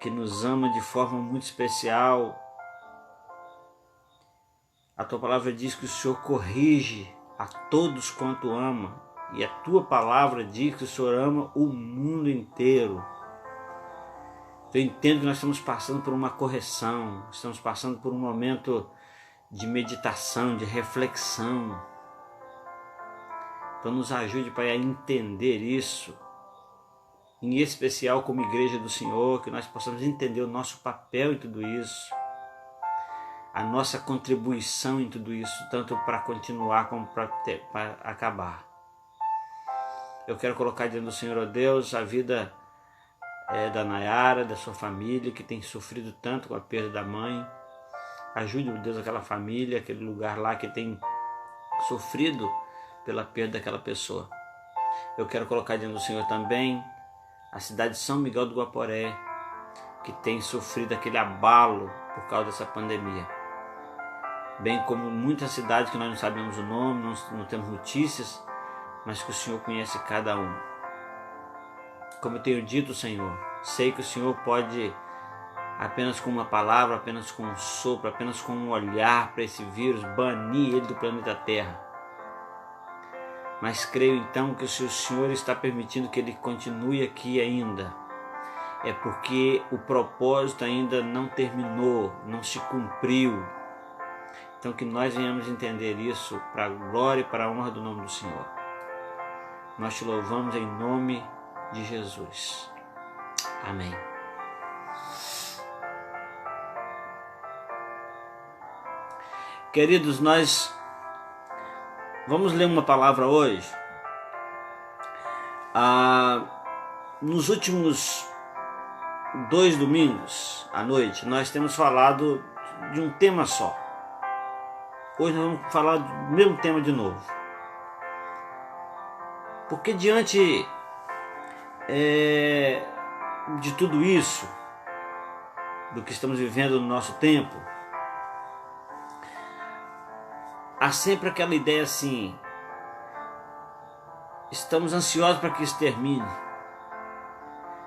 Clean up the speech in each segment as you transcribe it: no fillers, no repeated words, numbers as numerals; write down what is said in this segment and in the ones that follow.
que nos ama de forma muito especial. A tua palavra diz que o Senhor corrige a todos quanto ama, e a tua palavra diz que o Senhor ama o mundo inteiro. Eu entendo que nós estamos passando por uma correção, estamos passando por um momento de meditação, de reflexão. Então nos ajude, Pai, a entender isso, em especial como igreja do Senhor, que nós possamos entender o nosso papel em tudo isso, a nossa contribuição em tudo isso, tanto para continuar como para acabar. Eu quero colocar diante do Senhor, ó Deus, a vida da Nayara, da sua família, que tem sofrido tanto com a perda da mãe. Ajude, ó Deus, aquela família, aquele lugar lá que tem sofrido pela perda daquela pessoa. Eu quero colocar diante do Senhor também a cidade de São Miguel do Guaporé, que tem sofrido aquele abalo por causa dessa pandemia. Bem como muitas cidades que nós não sabemos o nome, não temos notícias, mas que o Senhor conhece cada um. Como eu tenho dito, Senhor, sei que o Senhor pode, apenas com uma palavra, apenas com um sopro, apenas com um olhar para esse vírus, banir ele do planeta Terra. Mas creio então que se o Senhor está permitindo que ele continue aqui ainda, é porque o propósito ainda não terminou, não se cumpriu. Então que nós venhamos entender isso para a glória e para a honra do nome do Senhor. Nós te louvamos em nome de Jesus. Amém. Queridos, nós vamos ler uma palavra hoje. Nos últimos 2 domingos à noite, nós temos falado de um tema só. Hoje nós vamos falar do mesmo tema de novo. Porque diante de tudo isso, do que estamos vivendo no nosso tempo, há sempre aquela ideia assim: estamos ansiosos para que isso termine.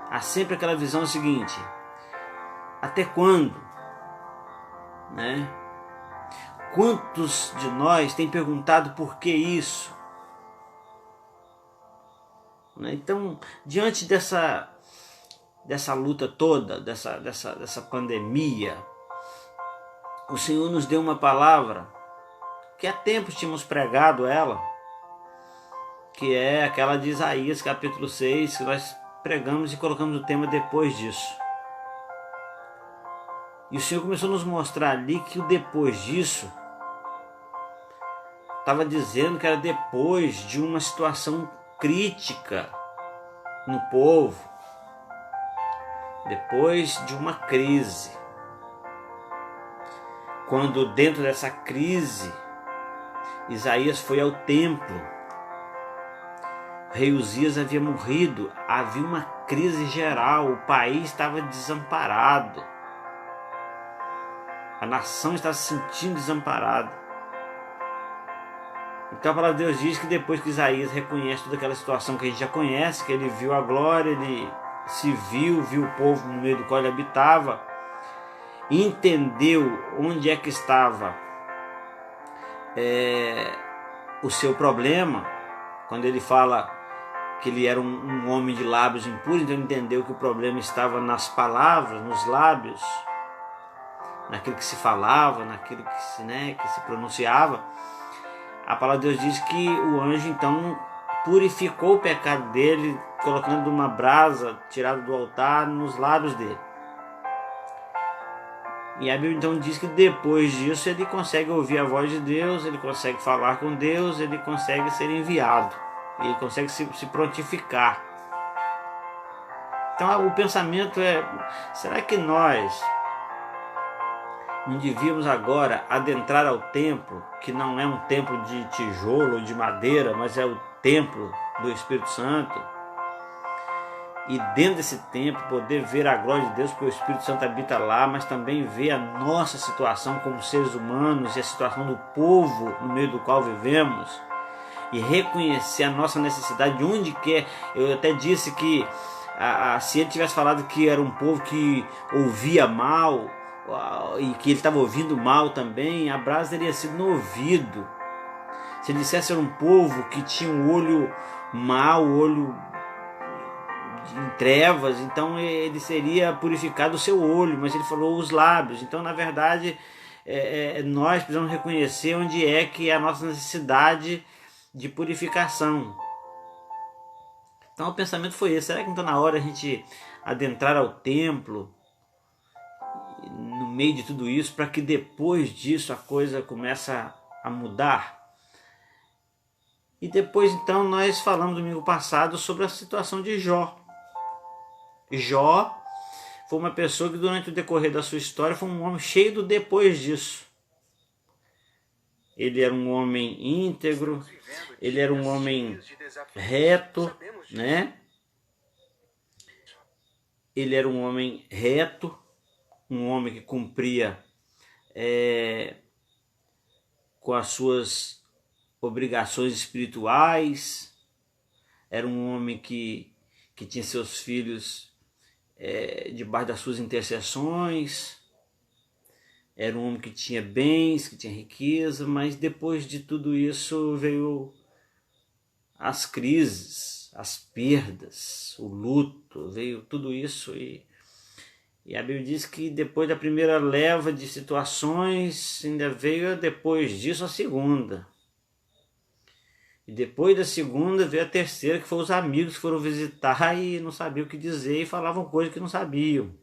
Há sempre aquela visão seguinte: até quando? Né? Quantos de nós têm perguntado por que isso? Então, diante dessa luta toda, dessa pandemia, o Senhor nos deu uma palavra que há tempos tínhamos pregado ela, que é aquela de Isaías capítulo 6, que nós pregamos e colocamos o tema depois disso. E o Senhor começou a nos mostrar ali que o depois disso estava dizendo que era depois de uma situação crítica no povo, depois de uma crise. Quando dentro dessa crise, Isaías foi ao templo, o rei Uzias havia morrido, havia uma crise geral, o país estava desamparado, a nação estava se sentindo desamparada. Então a palavra de Deus diz que depois que Isaías reconhece toda aquela situação que a gente já conhece, que ele viu a glória, ele se viu o povo no meio do qual ele habitava, entendeu onde é que estava o seu problema, quando ele fala que ele era um homem de lábios impuros, então ele entendeu que o problema estava nas palavras, nos lábios, naquilo que se falava, naquilo que se pronunciava. A palavra de Deus diz que o anjo então purificou o pecado dele, colocando uma brasa tirada do altar nos lábios dele. E a Bíblia então diz que depois disso ele consegue ouvir a voz de Deus, ele consegue falar com Deus, ele consegue ser enviado, ele consegue se prontificar. Então o pensamento é: será que nós não devíamos agora adentrar ao templo, que não é um templo de tijolo ou de madeira, mas é o templo do Espírito Santo, e dentro desse templo poder ver a glória de Deus, porque o Espírito Santo habita lá, mas também ver a nossa situação como seres humanos e a situação do povo no meio do qual vivemos, e reconhecer a nossa necessidade de onde quer. Eu até disse que Se ele tivesse falado que era um povo que ouvia mal e que ele estava ouvindo mal também, a brasa teria sido no ouvido. Se ele dissesse que era um povo que tinha um olho mau, olho em trevas, então ele seria purificado o seu olho, mas ele falou os lábios. Então, na verdade, nós precisamos reconhecer onde é que é a nossa necessidade de purificação. Então o pensamento foi esse: será que não está na hora a gente adentrar ao templo no meio de tudo isso, para que depois disso a coisa comece a mudar? E depois então nós falamos domingo passado sobre a situação de Jó. Jó foi uma pessoa que durante o decorrer da sua história foi um homem cheio do depois disso. Ele era um homem íntegro, ele era um homem reto, né? Ele era um homem reto, um homem que cumpria com as suas obrigações espirituais, era um homem que tinha seus filhos debaixo das suas intercessões, era um homem que tinha bens, que tinha riqueza, mas depois de tudo isso veio as crises, as perdas, o luto, veio tudo isso e a Bíblia diz que depois da primeira leva de situações, ainda veio depois disso a segunda. E depois da segunda veio a terceira, que foram os amigos que foram visitar e não sabiam o que dizer e falavam coisas que não sabiam.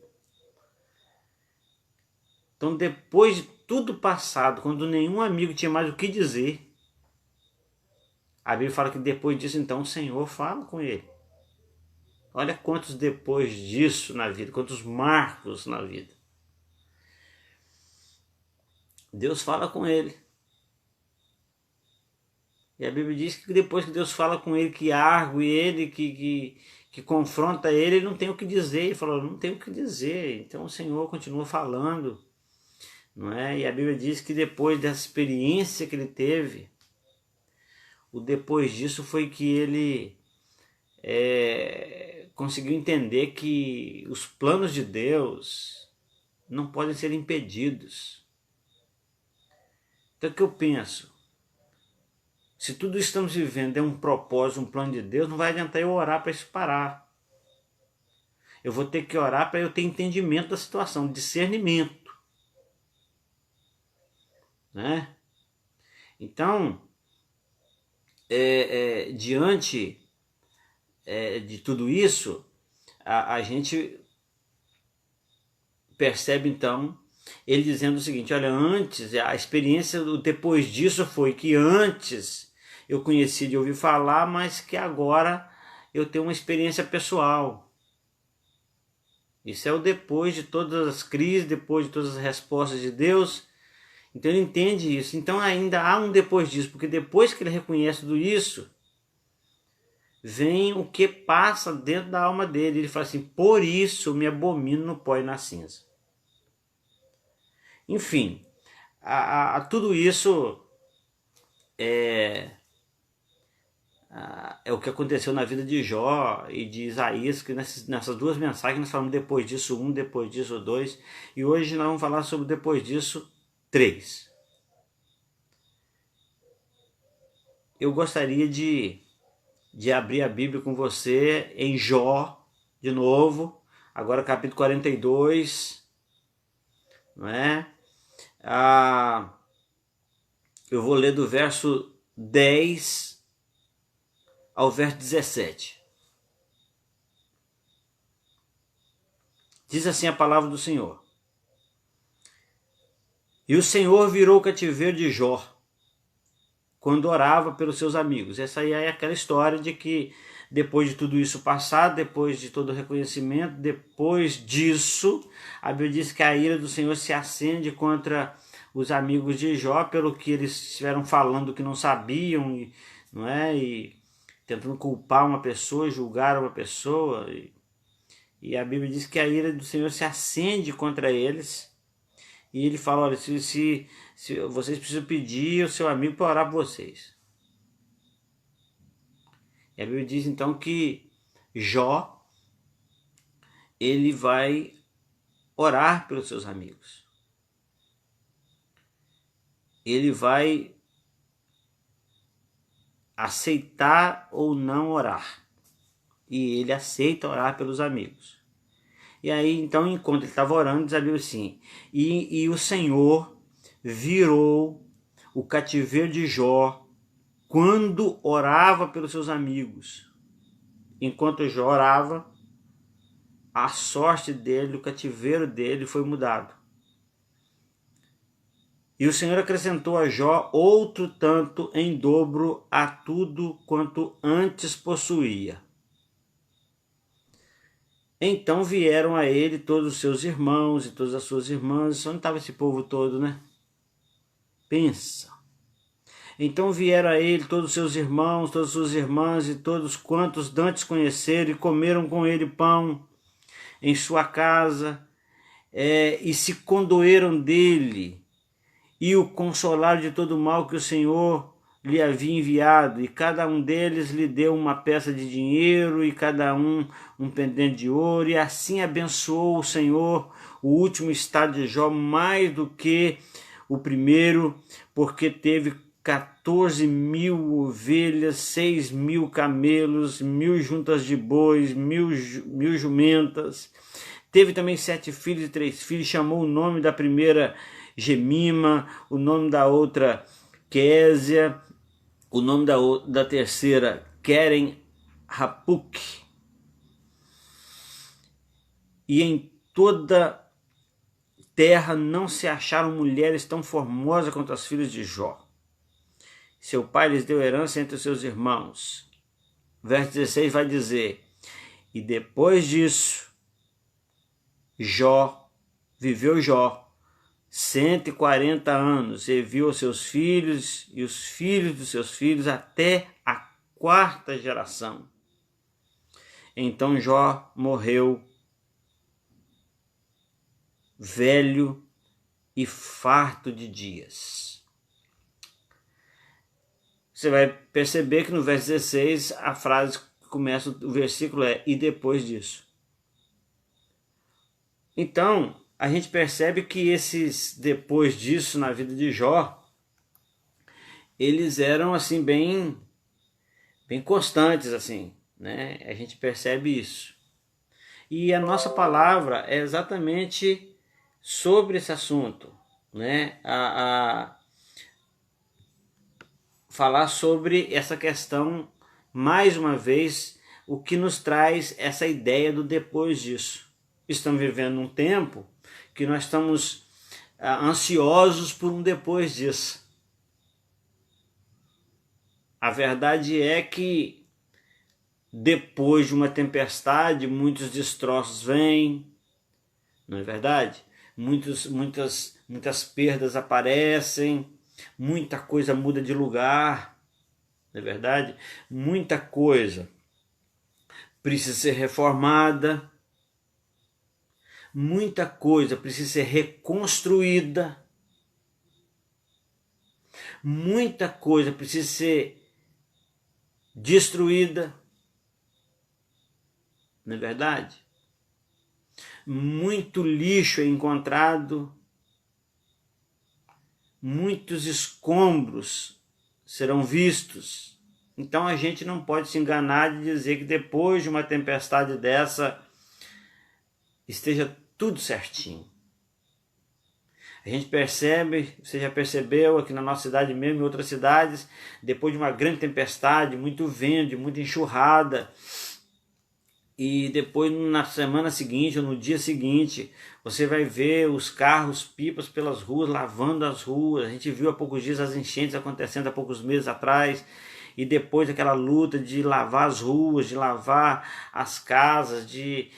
Então, depois de tudo passado, quando nenhum amigo tinha mais o que dizer, a Bíblia fala que depois disso, então, o Senhor fala com ele. Olha quantos depois disso na vida, quantos marcos na vida. Deus fala com ele. E a Bíblia diz que depois que Deus fala com ele, que argue ele, que confronta ele, ele não tem o que dizer. Ele falou, não tem o que dizer. Então o Senhor continua falando. Não é? E a Bíblia diz que depois dessa experiência que ele teve, o depois disso foi que ele conseguiu entender que os planos de Deus não podem ser impedidos. Então o que eu penso? Se tudo isso que estamos vivendo é um propósito, um plano de Deus, não vai adiantar eu orar para isso parar. Eu vou ter que orar para eu ter entendimento da situação, discernimento. Né? Então, diante de tudo isso, a gente percebe então ele dizendo o seguinte: olha, antes, a experiência do depois disso foi que antes eu conheci de ouvir falar, mas que agora eu tenho uma experiência pessoal. Isso é o depois de todas as crises, depois de todas as respostas de Deus. Então ele entende isso. Então ainda há um depois disso, porque depois que ele reconhece tudo isso, vem o que passa dentro da alma dele. Ele fala assim: por isso eu me abomino no pó e na cinza. Enfim, tudo isso é o que aconteceu na vida de Jó e de Isaías, que nessas duas mensagens nós falamos depois disso 1, depois disso 2, e hoje nós vamos falar sobre depois disso 3. Eu gostaria de abrir a Bíblia com você em Jó, de novo, agora capítulo 42, não é? Eu vou ler do verso 10 ao verso 17. Diz assim a palavra do Senhor: E o Senhor virou o cativeiro de Jó, quando orava pelos seus amigos. Essa aí é aquela história de que depois de tudo isso passar, depois de todo o reconhecimento, depois disso, a Bíblia diz que a ira do Senhor se acende contra os amigos de Jó, pelo que eles estiveram falando que não sabiam, não é? E tentando culpar uma pessoa, julgar uma pessoa. E a Bíblia diz que a ira do Senhor se acende contra eles. E ele fala: olha, se vocês precisam pedir o seu amigo para orar por vocês. E a Bíblia diz então que Jó ele vai orar pelos seus amigos. Ele vai aceitar ou não orar. E ele aceita orar pelos amigos. E aí, então, enquanto ele estava orando, diz a Bíblia assim: e o Senhor virou o cativeiro de Jó quando orava pelos seus amigos. Enquanto Jó orava, a sorte dele, o cativeiro dele foi mudado. E o Senhor acrescentou a Jó outro tanto em dobro a tudo quanto antes possuía. Então vieram a ele todos os seus irmãos e todas as suas irmãs. Onde estava esse povo todo, né? Pensa. Então vieram a ele todos os seus irmãos, todas as suas irmãs e todos quantos dantes conheceram e comeram com ele pão em sua casa e se condoeram dele e o consolaram de todo o mal que o Senhor lhe havia enviado, e cada um deles lhe deu uma peça de dinheiro e cada um pendente de ouro, e assim abençoou o Senhor o último estado de Jó mais do que o primeiro, porque teve 14.000 ovelhas, 6.000 camelos, 1.000 juntas de bois, 1.000 jumentas. Teve também 7 filhos e 3 filhos, chamou o nome da primeira Gemima, o nome da outra Késia, o nome da terceira Queren Rapuk. E em toda terra não se acharam mulheres tão formosas quanto as filhas de Jó. Seu pai lhes deu herança entre os seus irmãos. Verso 16 vai dizer: e depois disso, viveu Jó 140 anos e viu os seus filhos e os filhos dos seus filhos até a 4ª geração. Então Jó morreu velho e farto de dias. Você vai perceber que no verso 16 a frase que começa o versículo é: e depois disso. Então a gente percebe que esses depois disso na vida de Jó, eles eram assim bem constantes, assim, né? A gente percebe isso. E a nossa palavra é exatamente sobre esse assunto, né? Falar sobre essa questão, mais uma vez, o que nos traz essa ideia do depois disso. Estamos vivendo um tempo que nós estamos ansiosos por um depois disso. A verdade é que depois de uma tempestade, muitos destroços vêm, não é verdade? Muitas perdas aparecem, muita coisa muda de lugar, não é verdade? Muita coisa precisa ser reformada, muita coisa precisa ser reconstruída, muita coisa precisa ser destruída, não é verdade? Muito lixo é encontrado, muitos escombros serão vistos. Então a gente não pode se enganar de dizer que depois de uma tempestade dessa esteja tudo certinho. A gente percebe, você já percebeu aqui na nossa cidade mesmo, em outras cidades, depois de uma grande tempestade, muito vento, muita enxurrada, e depois na semana seguinte ou no dia seguinte, você vai ver os carros, pipas pelas ruas, lavando as ruas. A gente viu há poucos dias as enchentes acontecendo há poucos meses atrás, e depois aquela luta de lavar as ruas, de lavar as casas, de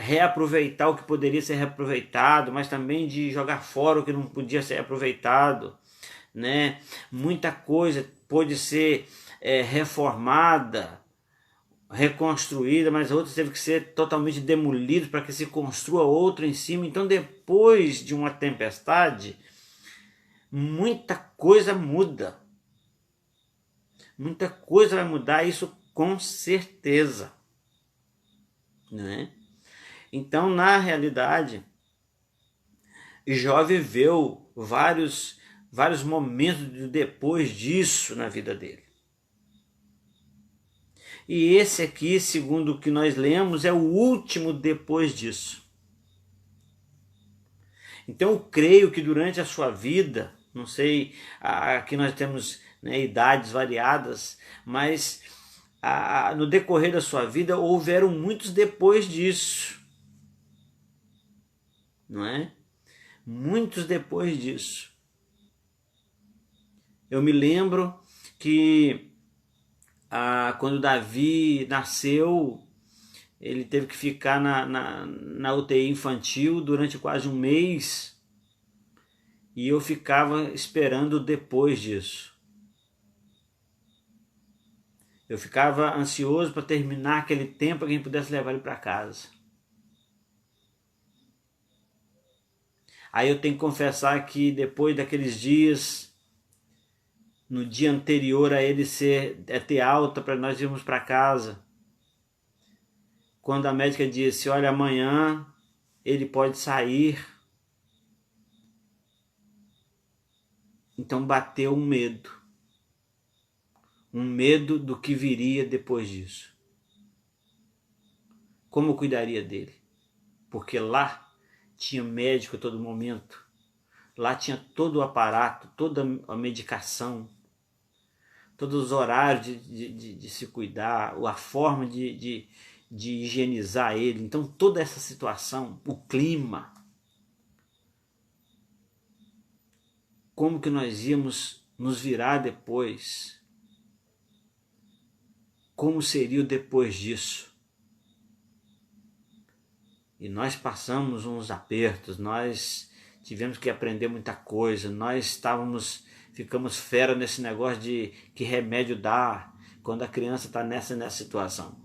reaproveitar o que poderia ser reaproveitado, mas também de jogar fora o que não podia ser aproveitado, né? Muita coisa pôde ser reformada, reconstruída, mas outras teve que ser totalmente demolidas para que se construa outra em cima. Então depois de uma tempestade, muita coisa muda. Muita coisa vai mudar, isso com certeza, né? Então, na realidade, Jó viveu vários momentos depois disso na vida dele. E esse aqui, segundo o que nós lemos, é o último depois disso. Então eu creio que durante a sua vida, não sei, aqui nós temos, né, idades variadas, mas no decorrer da sua vida houveram muitos depois disso, não é? Muitos depois disso. Eu me lembro que quando Davi nasceu, ele teve que ficar na UTI infantil durante quase um mês, e eu ficava esperando depois disso. Eu ficava ansioso para terminar aquele tempo para que a gente pudesse levar ele para casa. Aí eu tenho que confessar que depois daqueles dias, no dia anterior a ele ter alta para nós irmos para casa, quando a médica disse, olha, amanhã ele pode sair, então bateu um medo do que viria depois disso. Como eu cuidaria dele? Porque lá tinha médico a todo momento, lá tinha todo o aparato, toda a medicação, todos os horários de se cuidar, a forma de higienizar ele. Então toda essa situação, o clima, como que nós íamos nos virar depois, como seria o depois disso. E nós passamos uns apertos, nós tivemos que aprender muita coisa, nós ficamos fera nesse negócio de que remédio dá quando a criança está nessa situação.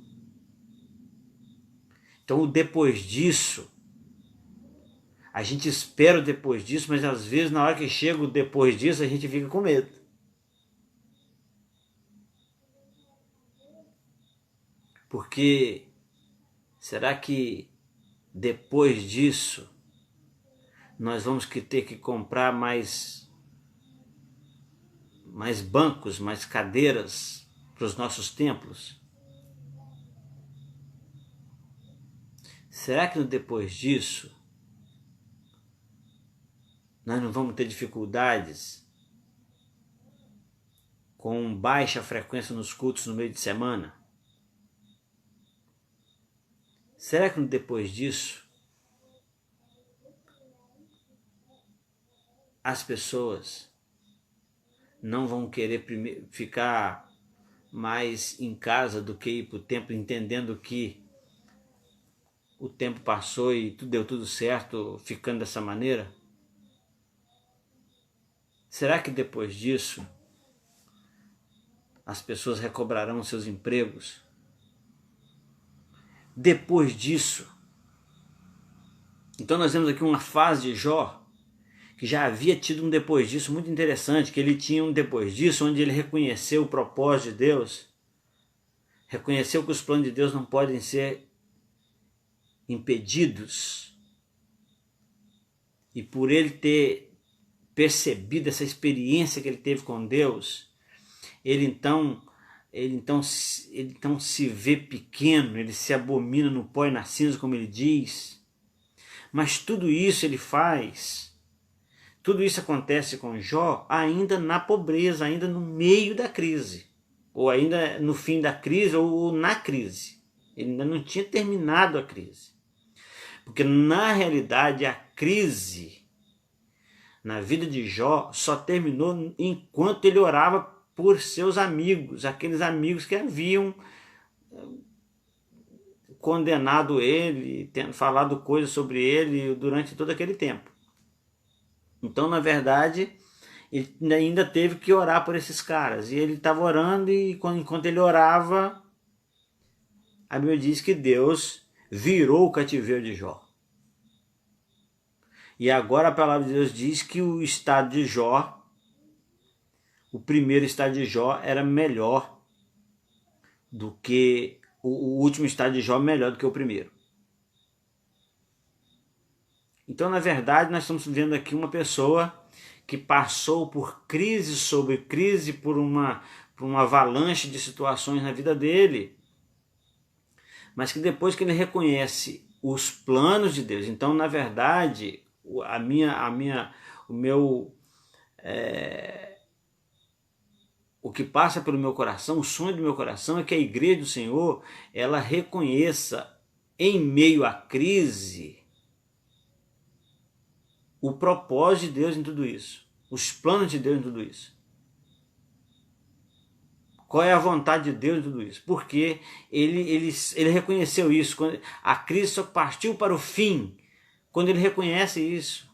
Então o depois disso, a gente espera o depois disso, mas às vezes na hora que chega o depois disso a gente fica com medo. Porque será que depois disso nós vamos ter que comprar mais bancos, mais cadeiras para os nossos templos? Será que depois disso nós não vamos ter dificuldades com baixa frequência nos cultos no meio de semana? Será que depois disso as pessoas não vão querer ficar mais em casa do que ir para o templo, entendendo que o tempo passou e deu tudo certo ficando dessa maneira? Será que depois disso as pessoas recobrarão seus empregos? Depois disso, então nós vemos aqui uma fase de Jó que já havia tido um depois disso muito interessante, que ele tinha um depois disso onde ele reconheceu o propósito de Deus, reconheceu que os planos de Deus não podem ser impedidos, e por ele ter percebido essa experiência que ele teve com Deus, ele então se vê pequeno, ele se abomina no pó e na cinza, como ele diz. Mas tudo isso ele faz, tudo isso acontece com Jó ainda na pobreza, ainda no meio da crise, ou ainda no fim da crise, ou na crise. Ele ainda não tinha terminado a crise. Porque na realidade a crise na vida de Jó só terminou enquanto ele orava por seus amigos, aqueles amigos que haviam condenado ele, tendo falado coisas sobre ele durante todo aquele tempo. Então, na verdade, ele ainda teve que orar por esses caras. E ele estava orando, e enquanto ele orava, a Bíblia diz que Deus virou o cativeiro de Jó. E agora a palavra de Deus diz que o estado de Jó, o primeiro estado de Jó era melhor do que o último estado de Jó, melhor do que o primeiro. Então, na verdade, nós estamos vendo aqui uma pessoa que passou por crise sobre crise, por uma avalanche de situações na vida dele, mas que depois que ele reconhece os planos de Deus, então, na verdade, o que passa pelo meu coração, o sonho do meu coração é que a igreja do Senhor, ela reconheça em meio à crise o propósito de Deus em tudo isso, os planos de Deus em tudo isso. Qual é a vontade de Deus em tudo isso? Porque ele reconheceu isso. A crise só partiu para o fim quando ele reconhece isso.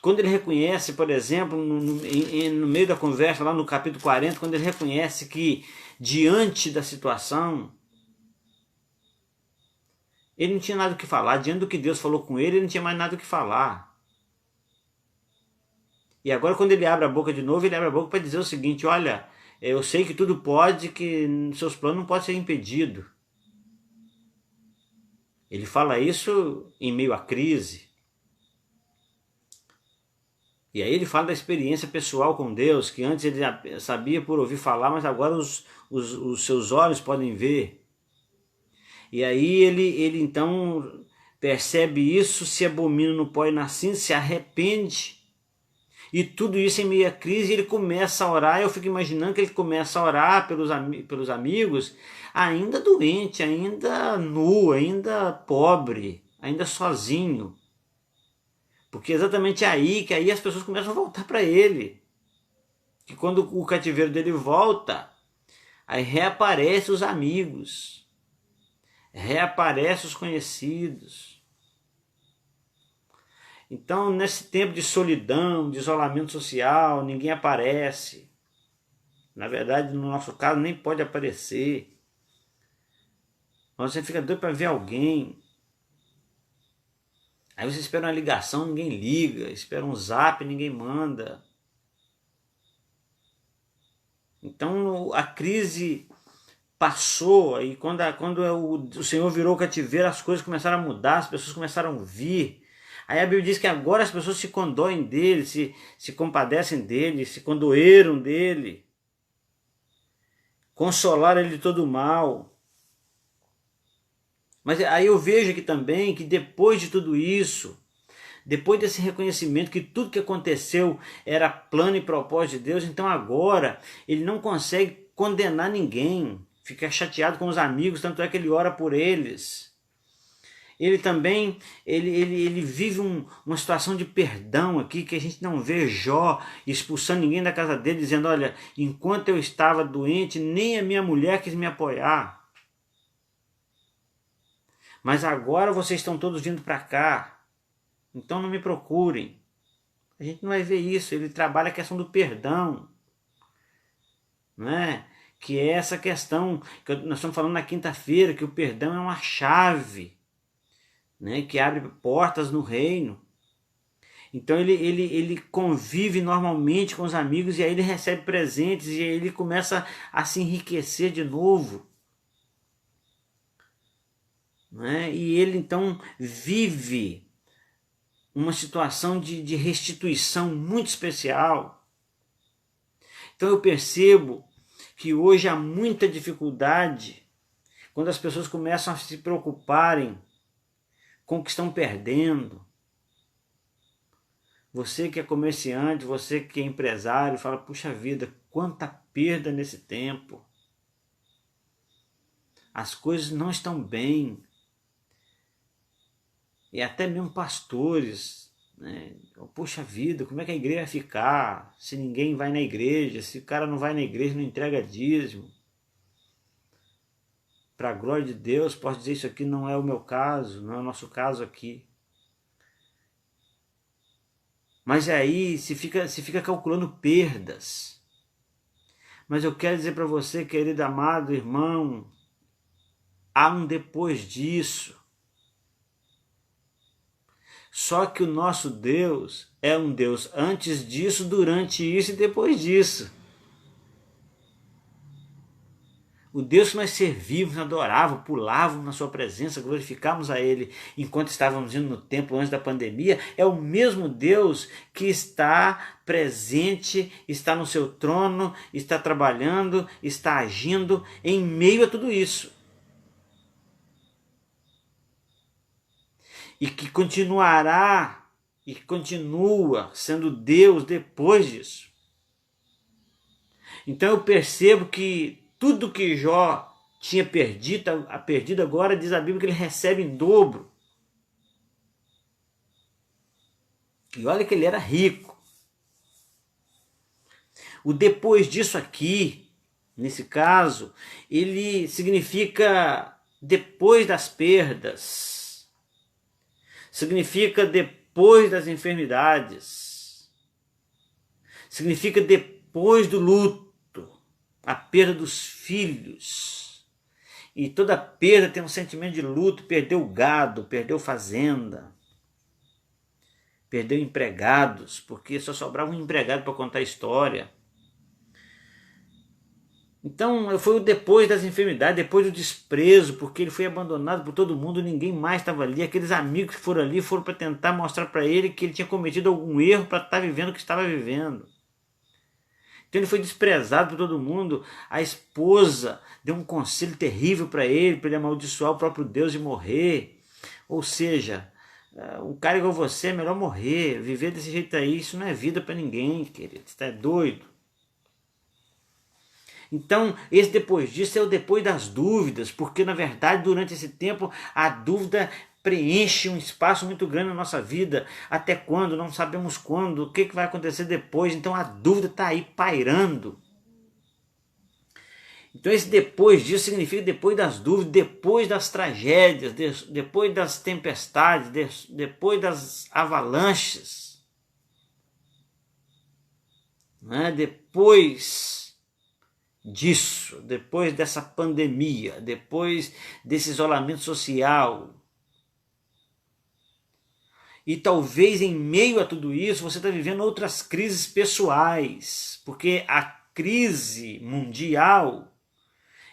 Quando ele reconhece, por exemplo, no meio da conversa, lá no capítulo 40, quando ele reconhece que diante da situação, ele não tinha nada o que falar. Diante do que Deus falou com ele não tinha mais nada o que falar. E agora, quando ele abre a boca de novo, ele abre a boca para dizer o seguinte: olha, eu sei que tudo pode, que seus planos não podem ser impedidos. Ele fala isso em meio à crise. E aí ele fala da experiência pessoal com Deus, que antes ele sabia por ouvir falar, mas agora os seus olhos podem ver. E aí ele então percebe isso, se abomina no pó e na cinza, se arrepende. E tudo isso em meio à crise, ele começa a orar. Eu fico imaginando que ele começa a orar pelos amigos, ainda doente, ainda nu, ainda pobre, ainda sozinho. Porque é exatamente aí que aí as pessoas começam a voltar para ele. Que quando o cativeiro dele volta, aí reaparecem os amigos, reaparecem os conhecidos. Então, nesse tempo de solidão, de isolamento social, ninguém aparece. Na verdade, no nosso caso, nem pode aparecer. Você fica doido para ver alguém. Aí você espera uma ligação, ninguém liga. Espera um zap, ninguém manda. Então, a crise passou. E quando o Senhor virou o cativeiro, as coisas começaram a mudar, as pessoas começaram a vir. Aí a Bíblia diz que agora as pessoas se condoem dele, se compadecem dele, se condoeram dele, consolaram ele de todo o mal. Mas aí eu vejo aqui também que depois de tudo isso, depois desse reconhecimento que tudo que aconteceu era plano e propósito de Deus, então agora ele não consegue condenar ninguém, fica chateado com os amigos, tanto é que ele ora por eles. Ele também ele vive uma situação de perdão aqui, que a gente não vê Jó expulsando ninguém da casa dele, dizendo: olha, enquanto eu estava doente, nem a minha mulher quis me apoiar. Mas agora vocês estão todos vindo para cá, então não me procurem. A gente não vai ver isso. Ele trabalha a questão do perdão, não é? Que é essa questão que nós estamos falando na quinta-feira, que o perdão é uma chave, né, que abre portas no reino. Então ele convive normalmente com os amigos, e aí ele recebe presentes, e aí ele começa a se enriquecer de novo. Né? E ele então vive uma situação de restituição muito especial. Então eu percebo que hoje há muita dificuldade quando as pessoas começam a se preocuparem com o que estão perdendo. Você que é comerciante, você que é empresário, fala: puxa vida, quanta perda nesse tempo. As coisas não estão bem. E até mesmo pastores, né? Puxa vida, como é que a igreja vai ficar se ninguém vai na igreja, se o cara não vai na igreja, não entrega dízimo? Para a glória de Deus, posso dizer, isso aqui não é o meu caso, não é o nosso caso aqui. Mas aí se fica calculando perdas. Mas eu quero dizer para você, querido amado irmão, há um depois disso. Só que o nosso Deus é um Deus antes disso, durante isso e depois disso. O Deus que nós servíamos, adorávamos, pulávamos na sua presença, glorificávamos a Ele enquanto estávamos indo no templo antes da pandemia, é o mesmo Deus que está presente, está no seu trono, está trabalhando, está agindo em meio a tudo isso. E que continuará e continua sendo Deus depois disso. Então eu percebo que tudo que Jó tinha perdido agora, diz a Bíblia que ele recebe em dobro. E olha que ele era rico. O depois disso aqui, nesse caso, ele significa depois das perdas. Significa depois das enfermidades. Significa depois do luto. A perda dos filhos. E toda perda tem um sentimento de luto. Perdeu gado, perdeu fazenda, perdeu empregados, porque só sobrava um empregado para contar a história. Então foi o depois das enfermidades, depois do desprezo, porque ele foi abandonado por todo mundo, ninguém mais estava ali. Aqueles amigos que foram ali foram para tentar mostrar para ele que ele tinha cometido algum erro para estar vivendo o que estava vivendo. Então ele foi desprezado por todo mundo. A esposa deu um conselho terrível para ele amaldiçoar o próprio Deus e morrer. Ou seja, um cara igual você é melhor morrer. Viver desse jeito aí, isso não é vida para ninguém, querido. Você está doido. Então, esse depois disso é o depois das dúvidas, porque na verdade durante esse tempo a dúvida preenche um espaço muito grande na nossa vida. Até quando? Não sabemos quando. O que vai acontecer depois? Então a dúvida está aí pairando. Então esse depois disso significa depois das dúvidas, depois das tragédias, depois das tempestades, depois das avalanches. Né? Depois disso, depois dessa pandemia, depois desse isolamento social. E talvez em meio a tudo isso você está vivendo outras crises pessoais, porque a crise mundial,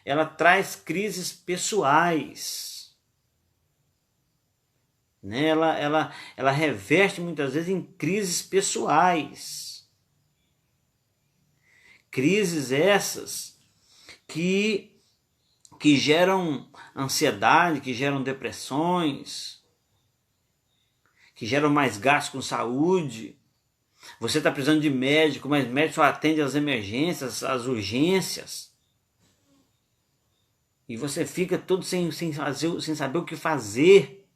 ela traz crises pessoais. Né? Ela reveste muitas vezes em crises pessoais. Crises essas que geram ansiedade, que geram depressões, que geram mais gastos com saúde. Você está precisando de médico, mas o médico só atende às emergências, às urgências. E você fica todo sem saber o que fazer.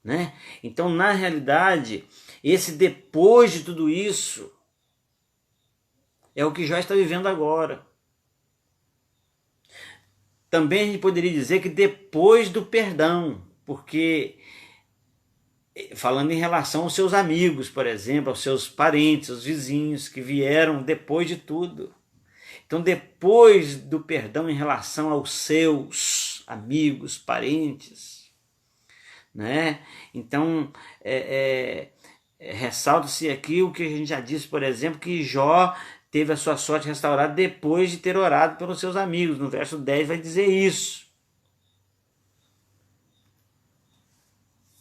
Né? Então, na realidade, esse depois de tudo isso é o que Jó está vivendo agora. Também a gente poderia dizer que depois do perdão, porque falando em relação aos seus amigos, por exemplo, aos seus parentes, aos vizinhos que vieram depois de tudo. Então, depois do perdão em relação aos seus amigos, parentes, né? Então, ressalta-se aqui o que a gente já disse, por exemplo, que Jó teve a sua sorte restaurada depois de ter orado pelos seus amigos. No verso 10 vai dizer isso.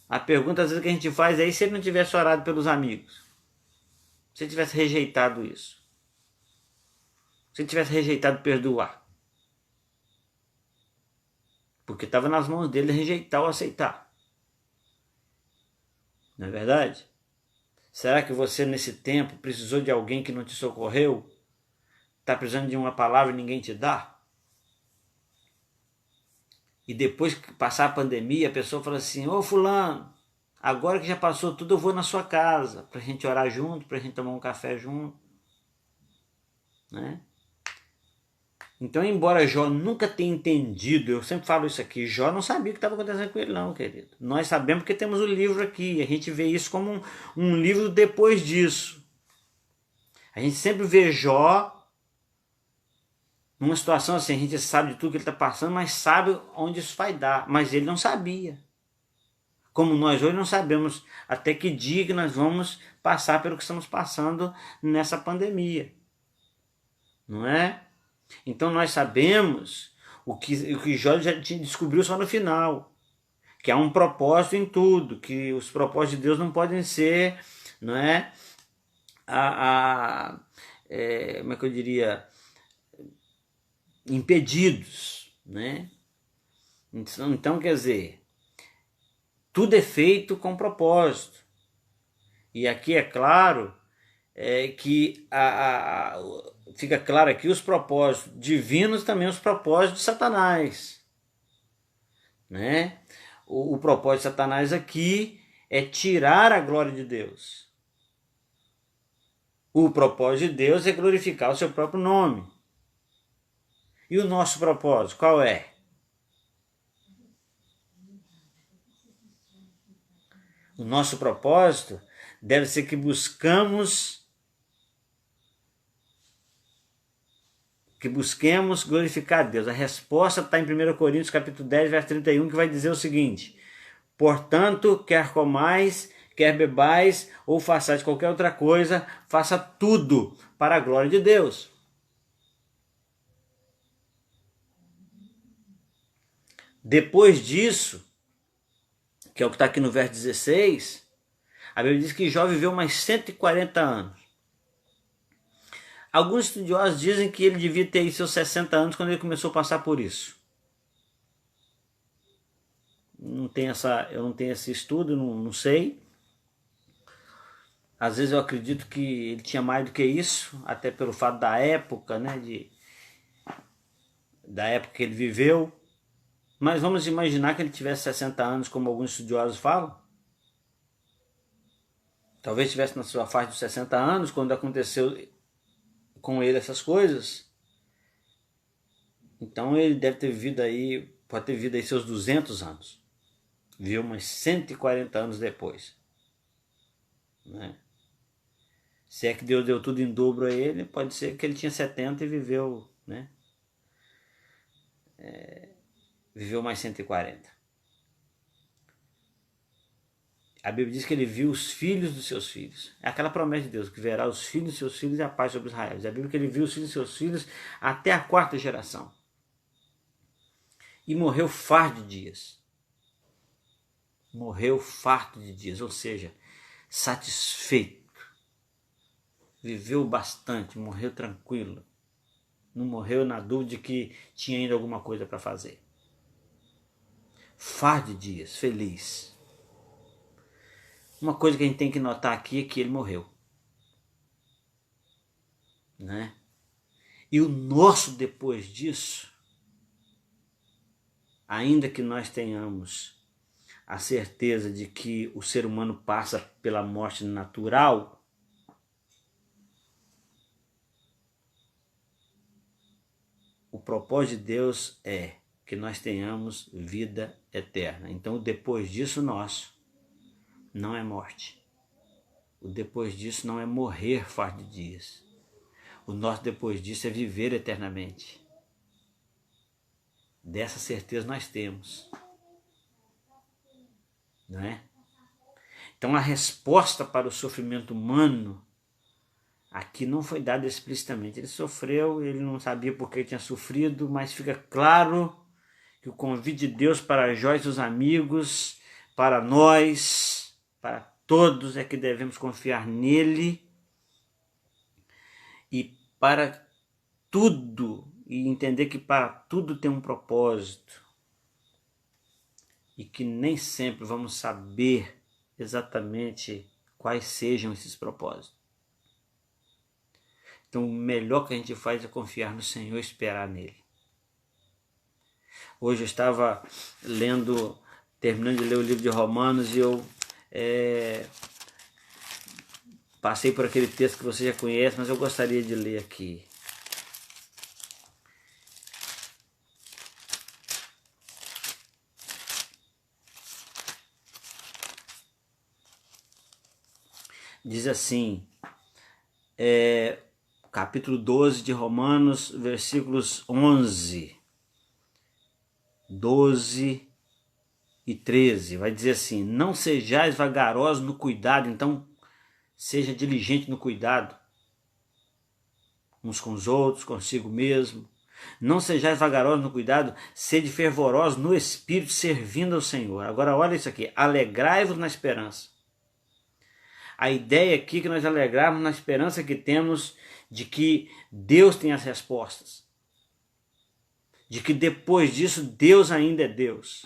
A pergunta às vezes que a gente faz é: e se ele não tivesse orado pelos amigos? Se ele tivesse rejeitado isso? Se ele tivesse rejeitado perdoar? Porque estava nas mãos dele rejeitar ou aceitar. Não é verdade? Será que você nesse tempo precisou de alguém que não te socorreu? Está precisando de uma palavra e ninguém te dá? E depois que passar a pandemia, a pessoa fala assim: ô fulano, agora que já passou tudo, eu vou na sua casa para a gente orar junto, para a gente tomar um café junto. Né? Então, embora Jó nunca tenha entendido, eu sempre falo isso aqui, Jó não sabia o que estava acontecendo com ele não, querido. Nós sabemos porque temos o livro aqui, a gente vê isso como um livro depois disso. A gente sempre vê Jó numa situação assim, a gente sabe de tudo que ele está passando, mas sabe onde isso vai dar. Mas ele não sabia. Como nós hoje não sabemos até que dia que nós vamos passar pelo que estamos passando nessa pandemia. Não é? Então nós sabemos o que Jó já descobriu só no final, que há um propósito em tudo, que os propósitos de Deus não podem ser, não é, como é que eu diria, impedidos, né? Então quer dizer, tudo é feito com propósito. E aqui é claro que fica claro aqui os propósitos divinos, também os propósitos de Satanás, né? O propósito de Satanás aqui é tirar a glória de Deus. O propósito de Deus é glorificar o seu próprio nome. E o nosso propósito, qual é? O nosso propósito deve ser que busquemos glorificar a Deus. A resposta está em 1 Coríntios capítulo 10, verso 31, que vai dizer o seguinte: portanto, quer comais, quer bebais, ou façais qualquer outra coisa, faça tudo para a glória de Deus. Depois disso, que é o que está aqui no verso 16, a Bíblia diz que Jó viveu mais 140 anos. Alguns estudiosos dizem que ele devia ter seus 60 anos quando ele começou a passar por isso. Eu não tenho esse estudo, não sei. Às vezes eu acredito que ele tinha mais do que isso, até pelo fato da época, né, da época que ele viveu. Mas vamos imaginar que ele tivesse 60 anos, como alguns estudiosos falam. Talvez estivesse na sua faixa dos 60 anos, quando aconteceu com ele essas coisas. Então ele deve ter vivido aí, pode ter vivido aí seus 200 anos. Viveu umas 140 anos depois, né? Se é que Deus deu tudo em dobro a ele, pode ser que ele tinha 70 e viveu, né? Viveu mais 140. A Bíblia diz que ele viu os filhos dos seus filhos. É aquela promessa de Deus, que verá os filhos dos seus filhos e a paz sobre Israel. A Bíblia diz que ele viu os filhos dos seus filhos até a 4ª geração. E morreu farto de dias. Morreu farto de dias, ou seja, satisfeito. Viveu bastante, morreu tranquilo. Não morreu na dúvida de que tinha ainda alguma coisa para fazer. Farto de dias, feliz. Uma coisa que a gente tem que notar aqui é que ele morreu, né? E o nosso depois disso, ainda que nós tenhamos a certeza de que o ser humano passa pela morte natural, o propósito de Deus é que nós tenhamos vida eterna. Então, depois disso nosso não é morte. O depois disso não é morrer farto de dias. O nosso depois disso é viver eternamente. Dessa certeza nós temos, não é? Então a resposta para o sofrimento humano aqui não foi dada explicitamente. Ele sofreu, ele não sabia por que tinha sofrido, mas fica claro que o convite de Deus para Jó e seus amigos, para nós, para todos, é que devemos confiar nele e para tudo, e entender que para tudo tem um propósito e que nem sempre vamos saber exatamente quais sejam esses propósitos. Então o melhor que a gente faz é confiar no Senhor e esperar nele. Hoje eu estava terminando de ler o livro de Romanos, e eu passei por aquele texto que você já conhece, mas eu gostaria de ler aqui. Diz assim, capítulo 12 de Romanos, versículos 11, 12 e 13, vai dizer assim: não sejais vagarosos no cuidado, então seja diligente no cuidado, uns com os outros, consigo mesmo, Não sejais vagarosos no cuidado, sede fervorosos no espírito, servindo ao Senhor. Agora olha isso aqui, alegrai-vos na esperança. A ideia aqui é que nós alegrarmos na esperança que temos de que Deus tem as respostas. De que depois disso Deus ainda é Deus.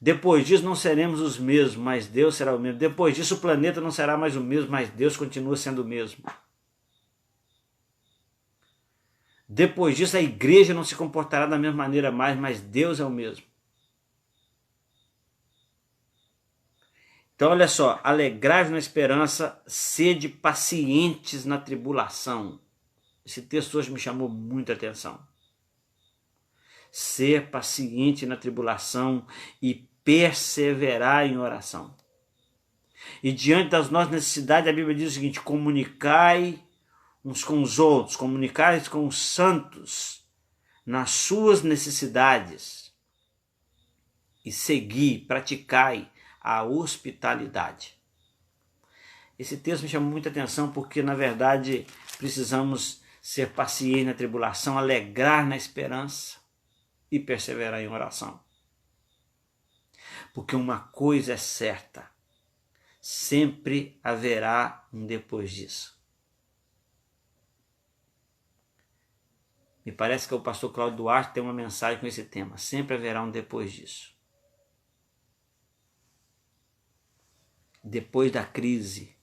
Depois disso não seremos os mesmos, mas Deus será o mesmo. Depois disso o planeta não será mais o mesmo, mas Deus continua sendo o mesmo. Depois disso a igreja não se comportará da mesma maneira mais, mas Deus é o mesmo. Então olha só, alegrai-vos na esperança, sede pacientes na tribulação. Esse texto hoje me chamou muita atenção. Ser paciente na tribulação e perseverar em oração. E diante das nossas necessidades, a Bíblia diz o seguinte: comunicai uns com os outros, comunicai com os santos nas suas necessidades e segui, praticai a hospitalidade. Esse texto me chamou muita atenção porque, na verdade, precisamos ser pacientes na tribulação, alegrar na esperança e perseverar em oração. Porque uma coisa é certa, sempre haverá um depois disso. Me parece que o pastor Cláudio Duarte tem uma mensagem com esse tema, sempre haverá um depois disso. Depois da crise,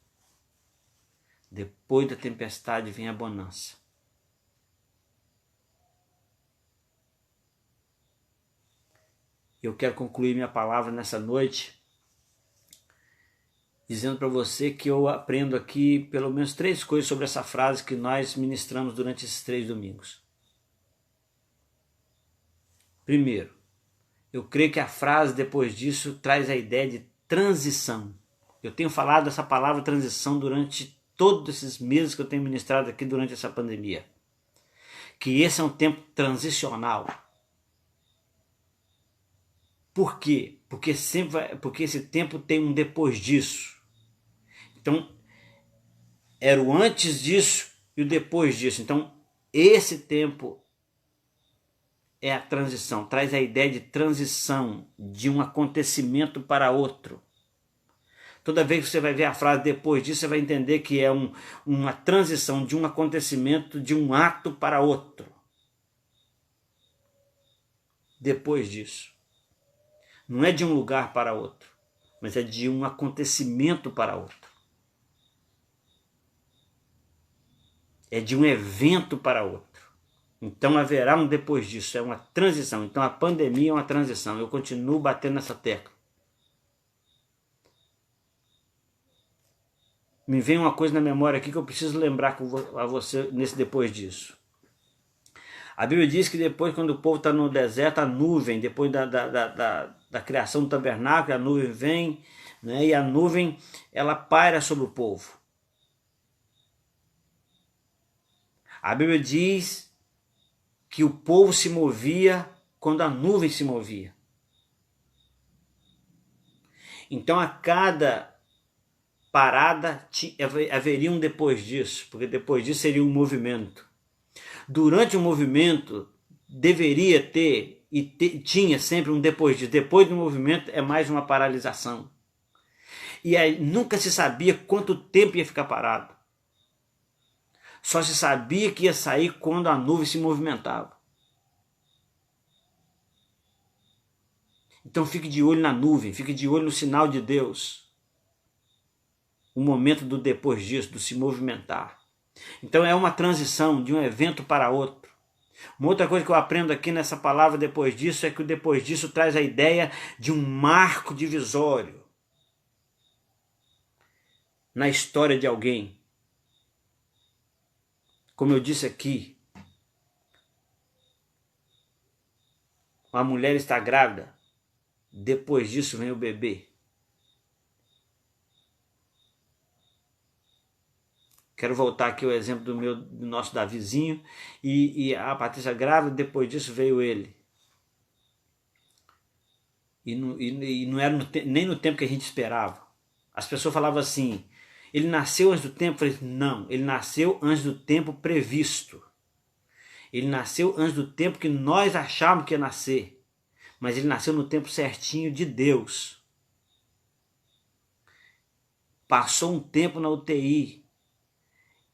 depois da tempestade vem a bonança. Eu quero concluir minha palavra nessa noite dizendo para você que eu aprendo aqui pelo menos 3 coisas sobre essa frase que nós ministramos durante esses 3 domingos. Primeiro, eu creio que a frase depois disso traz a ideia de transição. Eu tenho falado essa palavra transição durante todos esses meses que eu tenho ministrado aqui durante essa pandemia. Que esse é um tempo transicional. Por quê? Porque esse tempo tem um depois disso. Então, era o antes disso e o depois disso. Então, esse tempo é a transição, traz a ideia de transição de um acontecimento para outro. Toda vez que você vai ver a frase depois disso, você vai entender que é uma transição de um acontecimento, de um ato para outro. Depois disso. Não é de um lugar para outro, mas é de um acontecimento para outro. É de um evento para outro. Então haverá um depois disso, é uma transição. Então a pandemia é uma transição. Eu continuo batendo nessa tecla. Me vem uma coisa na memória aqui que eu preciso lembrar a você nesse depois disso. A Bíblia diz que depois, quando o povo está no deserto, a nuvem, depois da criação do tabernáculo, a nuvem vem, né, e a nuvem ela paira sobre o povo. A Bíblia diz que o povo se movia quando a nuvem se movia. Então a cada parada haveria um depois disso, porque depois disso seria um movimento. Durante o movimento deveria ter e tinha sempre um depois disso. Depois do movimento é mais uma paralisação. E aí nunca se sabia quanto tempo ia ficar parado. Só se sabia que ia sair quando a nuvem se movimentava. Então fique de olho na nuvem, fique de olho no sinal de Deus. O momento do depois disso, do se movimentar. Então é uma transição de um evento para outro. Uma outra coisa que eu aprendo aqui nessa palavra depois disso é que o depois disso traz a ideia de um marco divisório na história de alguém. Como eu disse aqui, uma mulher está grávida, depois disso vem o bebê. Quero voltar aqui ao exemplo do nosso Davizinho e a Patrícia grávida, depois disso veio ele. E não era nem no tempo que a gente esperava. As pessoas falavam assim, ele nasceu antes do tempo? Eu falei, não, ele nasceu antes do tempo previsto. Ele nasceu antes do tempo que nós achávamos que ia nascer, mas ele nasceu no tempo certinho de Deus. Passou um tempo na UTI,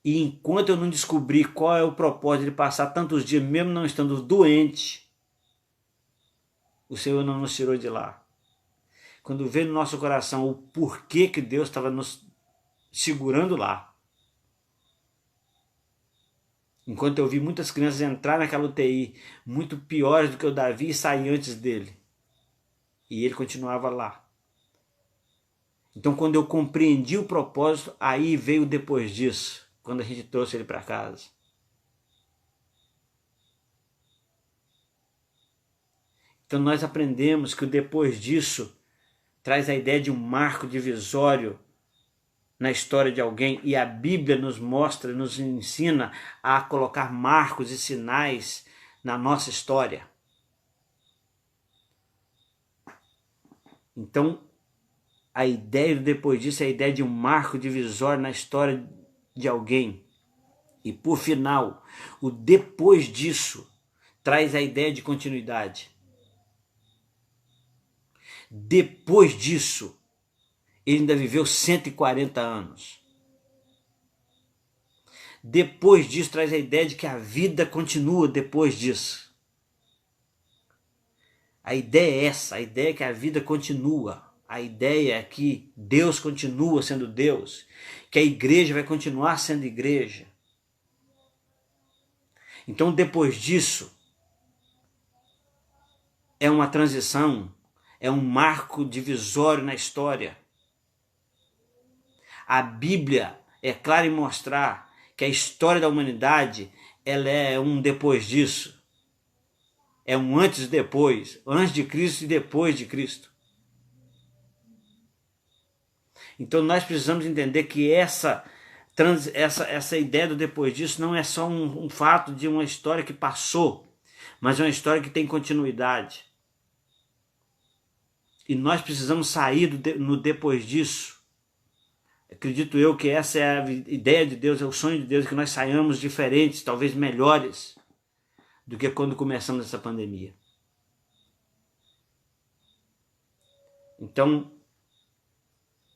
e enquanto eu não descobri qual é o propósito de ele passar tantos dias, mesmo não estando doente, o Senhor não nos tirou de lá. Quando veio no nosso coração o porquê que Deus estava nos segurando lá. Enquanto eu vi muitas crianças entrar naquela UTI, muito piores do que o Davi, e sair antes dele. E ele continuava lá. Então quando eu compreendi o propósito, aí veio depois disso, quando a gente trouxe ele para casa. Então nós aprendemos que o depois disso traz a ideia de um marco divisório na história de alguém, e a Bíblia nos mostra, nos ensina a colocar marcos e sinais na nossa história. Então, a ideia do depois disso é a ideia de um marco divisório na história de alguém. E por final, o depois disso traz a ideia de continuidade. Depois disso, ele ainda viveu 140 anos. Depois disso, traz a ideia de que a vida continua depois disso. A ideia é essa, a ideia é que a vida continua. A ideia é que Deus continua sendo Deus, que a igreja vai continuar sendo igreja. Então, depois disso, é uma transição, é um marco divisório na história. A Bíblia é clara em mostrar que a história da humanidade ela é um depois disso. É um antes e depois, antes de Cristo e depois de Cristo. Então nós precisamos entender que essa ideia do depois disso não é só um fato de uma história que passou, mas é uma história que tem continuidade. E nós precisamos sair no depois disso. Acredito eu que essa é a ideia de Deus, é o sonho de Deus, que nós saiamos diferentes, talvez melhores, do que quando começamos essa pandemia. Então,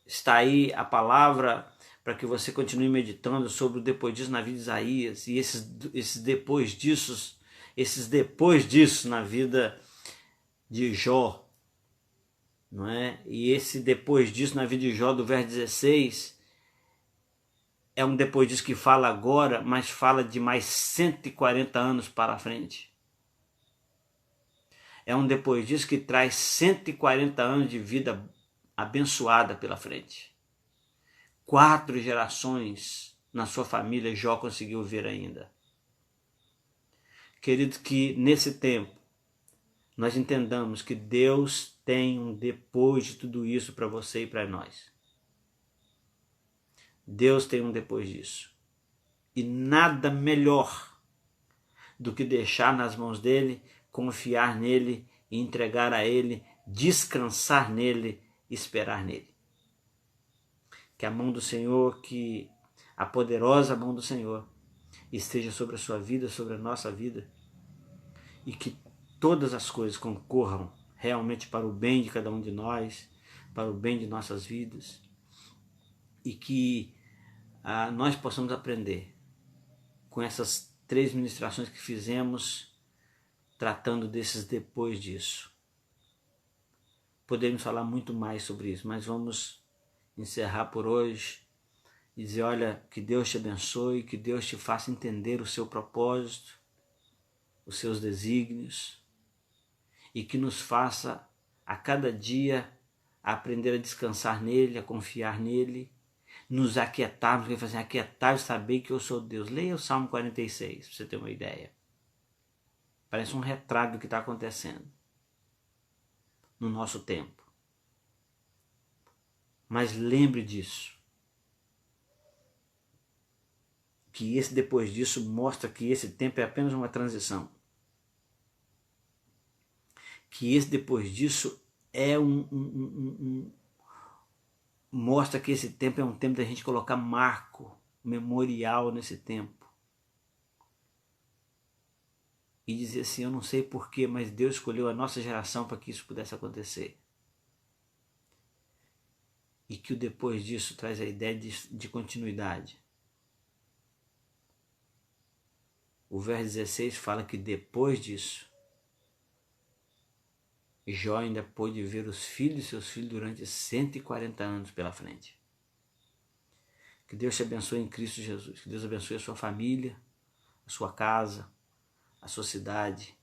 está aí a palavra para que você continue meditando sobre o depois disso na vida de Isaías, e esses depois disso na vida de Jó. Não é? E esse depois disso na vida de Jó, do verso 16, é um depois disso que fala agora, mas fala de mais 140 anos para frente. É um depois disso que traz 140 anos de vida abençoada pela frente. 4 gerações na sua família Jó conseguiu ver ainda. Querido, que nesse tempo nós entendamos que Deus tem um depois de tudo isso para você e para nós. Deus tem um depois disso. E nada melhor do que deixar nas mãos dele, confiar nele, entregar a ele, descansar nele, esperar nele. Que a mão do Senhor, que a poderosa mão do Senhor esteja sobre a sua vida, sobre a nossa vida, e que todas as coisas concorram realmente para o bem de cada um de nós, para o bem de nossas vidas, e que nós possamos aprender com essas 3 ministrações que fizemos, tratando desses depois disso. Poderíamos falar muito mais sobre isso, mas vamos encerrar por hoje e dizer, olha, que Deus te abençoe, que Deus te faça entender o seu propósito, os seus desígnios, e que nos faça a cada dia aprender a descansar nele, a confiar nele, nos aquietarmos, que fazer aquietar e saber que eu sou Deus. Leia o Salmo 46, para você ter uma ideia. Parece um retrato do que está acontecendo no nosso tempo. Mas lembre disso, que esse depois disso mostra que esse tempo é apenas uma transição. Que esse depois disso é mostra que esse tempo é um tempo da gente colocar marco, memorial nesse tempo. e dizer assim, eu não sei porquê, mas Deus escolheu a nossa geração para que isso pudesse acontecer. E que o depois disso traz a ideia de continuidade. O verso 16 fala que depois disso, Jó ainda pôde ver os filhos de seus filhos durante 140 anos pela frente. Que Deus te abençoe em Cristo Jesus. Que Deus abençoe a sua família, a sua casa, a sua cidade.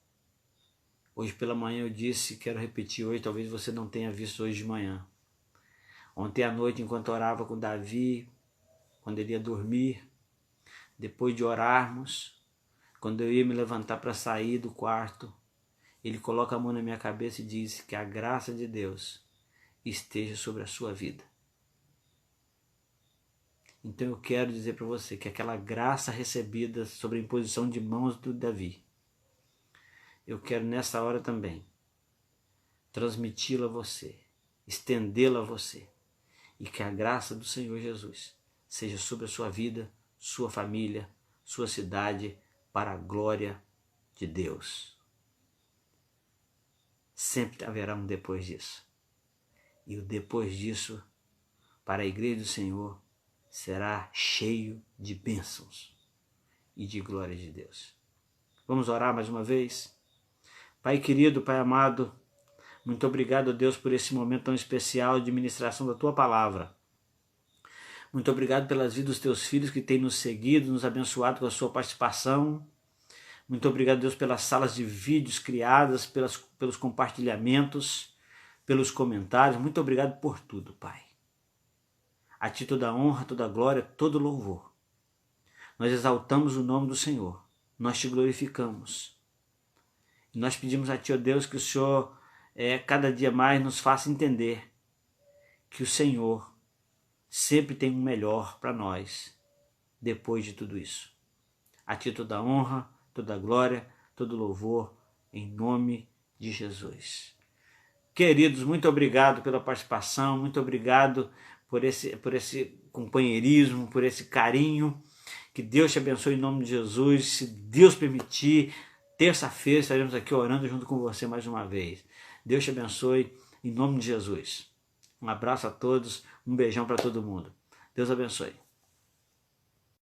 Hoje pela manhã eu disse, quero repetir hoje, talvez você não tenha visto hoje de manhã. Ontem à noite, enquanto orava com Davi, quando ele ia dormir, depois de orarmos, quando eu ia me levantar para sair do quarto, ele coloca a mão na minha cabeça e diz que a graça de Deus esteja sobre a sua vida. Então eu quero dizer para você que aquela graça recebida sobre a imposição de mãos do Davi, eu quero nessa hora também transmiti-la a você, estendê-la a você, e que a graça do Senhor Jesus seja sobre a sua vida, sua família, sua cidade, para a glória de Deus. Sempre haverá um depois disso. E o depois disso, para a igreja do Senhor, será cheio de bênçãos e de glória de Deus. Vamos orar mais uma vez? Pai querido, Pai amado, muito obrigado a Deus por esse momento tão especial de ministração da Tua Palavra. Muito obrigado pelas vidas dos Teus filhos que têm nos seguido, nos abençoado com a sua participação. Muito obrigado, Deus, pelas salas de vídeos criadas, pelos compartilhamentos, pelos comentários. Muito obrigado por tudo, Pai. A Ti toda a honra, toda a glória, todo louvor. Nós exaltamos o nome do Senhor. Nós Te glorificamos. E nós pedimos a Ti, ó Deus, que o Senhor cada dia mais nos faça entender que o Senhor sempre tem um melhor para nós depois de tudo isso. A Ti toda a honra, toda a glória, todo louvor, em nome de Jesus. Queridos, muito obrigado pela participação, muito obrigado por esse companheirismo, por esse carinho. Que Deus te abençoe em nome de Jesus. Se Deus permitir, terça-feira estaremos aqui orando junto com você mais uma vez. Deus te abençoe em nome de Jesus. Um abraço a todos, um beijão para todo mundo. Deus abençoe.